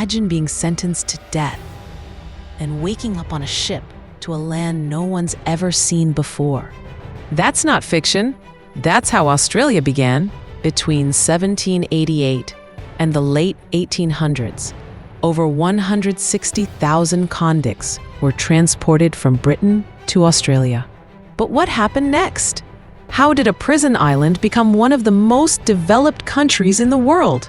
Imagine being sentenced to death and waking up on a ship to a land no one's ever seen before. That's not fiction. That's how Australia began. Between 1788 and the late 1800s, over 160,000 convicts were transported from Britain to Australia. But what happened next? How did a prison island become one of the most developed countries in the world?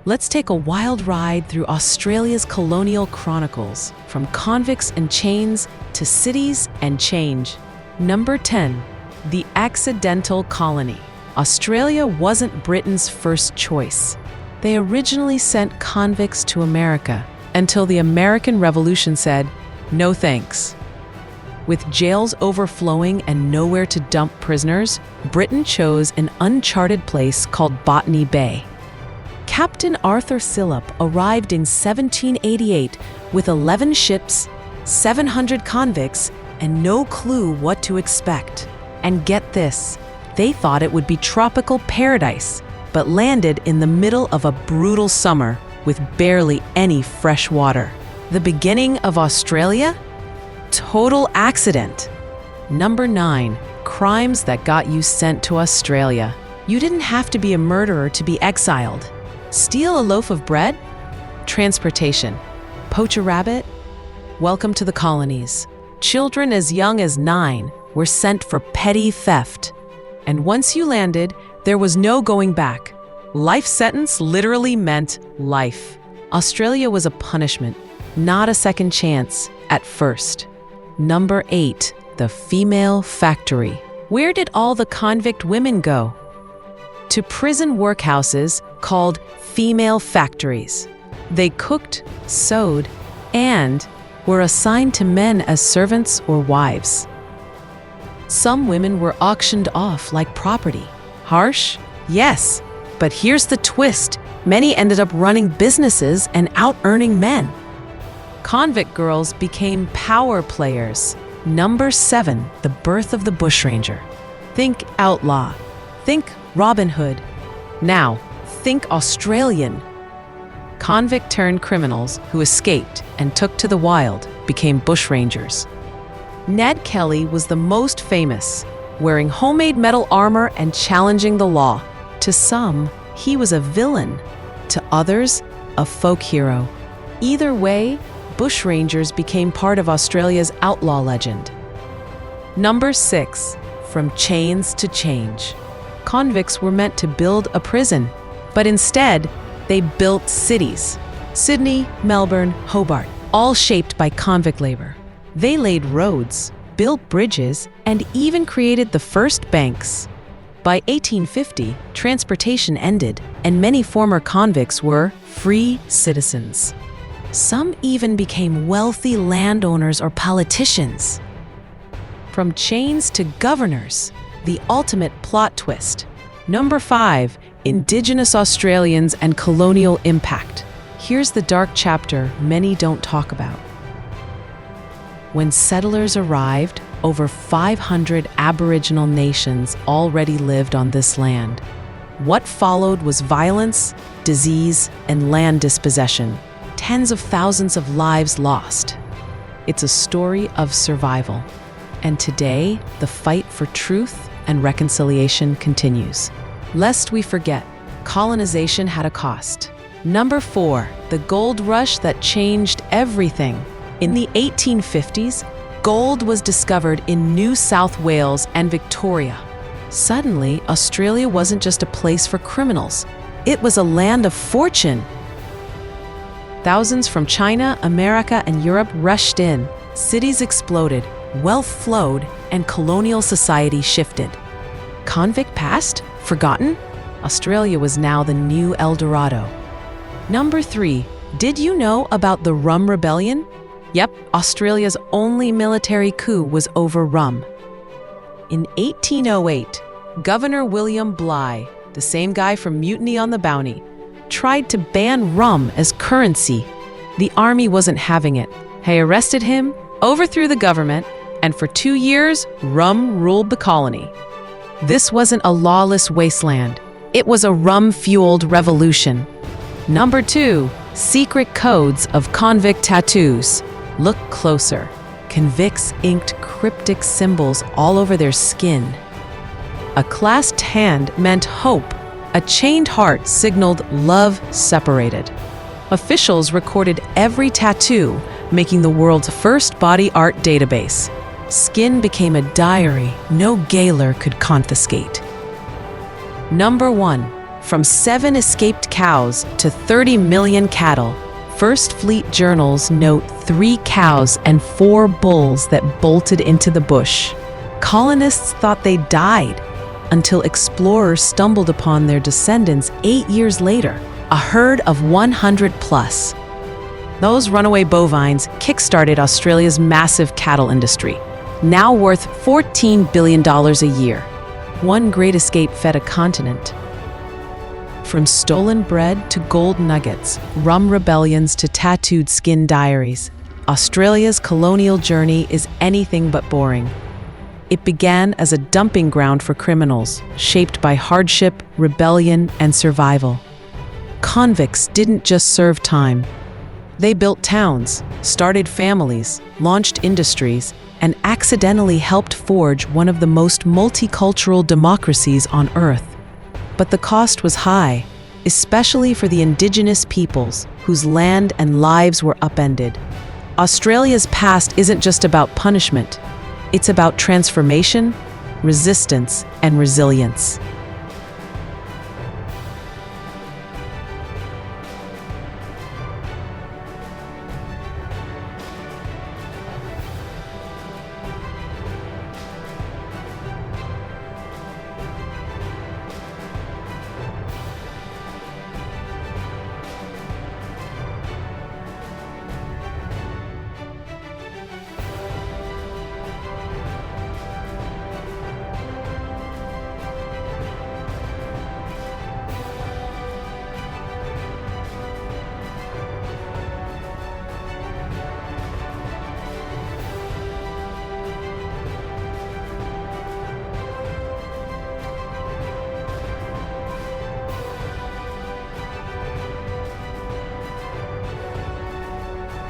Let's take a wild ride through Australia's Colonial Chronicles, from convicts and chains to cities and change. Number 10. The accidental colony. Australia wasn't Britain's first choice. They originally sent convicts to America until the American Revolution said, "No thanks." With jails overflowing and nowhere to dump prisoners, Britain chose an uncharted place called Botany Bay. Captain Arthur Sillop arrived in 1788 with 11 ships, 700 convicts, and no clue what to expect. And get this, they thought it would be tropical paradise, but landed in the middle of a brutal summer with barely any fresh water. The beginning of Australia? Total accident. Number 9. Crimes that got you sent to Australia. You didn't have to be a murderer to be exiled. Steal a loaf of bread? Transportation. Poach a rabbit? Welcome to the colonies. Children as young as 9 were sent for petty theft. And once you landed, there was no going back. Life sentence literally meant life. Australia was a punishment, not a second chance at first. Number 8. The female factory. Where did all the convict women go? To prison workhouses called female factories. They cooked, sewed, and were assigned to men as servants or wives. Some women were auctioned off like property. Harsh? Yes. But here's the twist. Many ended up running businesses and out-earning men. Convict girls became power players. Number 7. The birth of the bushranger. Think outlaw. Think Robin Hood. Now, think Australian. Convict-turned criminals who escaped and took to the wild became bushrangers. Ned Kelly was the most famous, wearing homemade metal armor and challenging the law. To some, he was a villain. To others, a folk hero. Either way, bushrangers became part of Australia's outlaw legend. Number 6. From chains to change. Convicts were meant to build a prison, but instead, they built cities. Sydney, Melbourne, Hobart, all shaped by convict labor. They laid roads, built bridges, and even created the first banks. By 1850, transportation ended, and many former convicts were free citizens. Some even became wealthy landowners or politicians. From chains to governors, the ultimate plot twist. Number 5. Indigenous Australians and colonial impact. Here's the dark chapter many don't talk about. When settlers arrived, over 500 Aboriginal nations already lived on this land. What followed was violence, disease, and land dispossession. Tens of thousands of lives lost. It's a story of survival. And today, the fight for truth and reconciliation continues. Lest we forget, colonization had a cost. Number 4. The gold rush that changed everything. In the 1850s, gold was discovered in New South Wales and Victoria. Suddenly, Australia wasn't just a place for criminals. It was a land of fortune. Thousands from China, America, and Europe rushed in. Cities exploded, wealth flowed, and colonial society shifted. Convict past? Forgotten? Australia was now the new El Dorado. Number 3. Did you know about the Rum Rebellion? Yep, Australia's only military coup was over rum. In 1808, Governor William Bligh, the same guy from Mutiny on the Bounty, tried to ban rum as currency. The army wasn't having it. They arrested him, overthrew the government, and for 2 years, rum ruled the colony. This wasn't a lawless wasteland. It was a rum-fueled revolution. Number 2. Secret codes of convict tattoos. Look closer. Convicts inked cryptic symbols all over their skin. A clasped hand meant hope. A chained heart signaled love separated. Officials recorded every tattoo, making the world's first body art database. Skin became a diary no gaoler could confiscate. Number 1. From 7 escaped cows to 30 million cattle, First Fleet journals note 3 cows and 4 bulls that bolted into the bush. Colonists thought they died until explorers stumbled upon their descendants 8 years later, a herd of 100 plus. Those runaway bovines kickstarted Australia's massive cattle industry, now worth $14 billion a year. One great escape fed a continent. From stolen bread to gold nuggets, rum rebellions to tattooed skin diaries, Australia's colonial journey is anything but boring. It began as a dumping ground for criminals, shaped by hardship, rebellion, and survival. Convicts didn't just serve time. They built towns, started families, launched industries, and accidentally helped forge one of the most multicultural democracies on Earth. But the cost was high, especially for the Indigenous peoples whose land and lives were upended. Australia's past isn't just about punishment. It's about transformation, resistance, and resilience.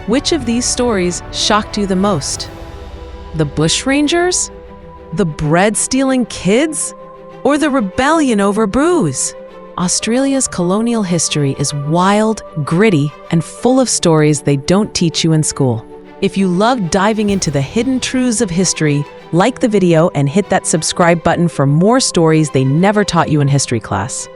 Which of these stories shocked you the most? The bushrangers? The bread-stealing kids? Or the rebellion over booze? Australia's colonial history is wild, gritty, and full of stories they don't teach you in school. If you love diving into the hidden truths of history, like the video and hit that subscribe button for more stories they never taught you in history class.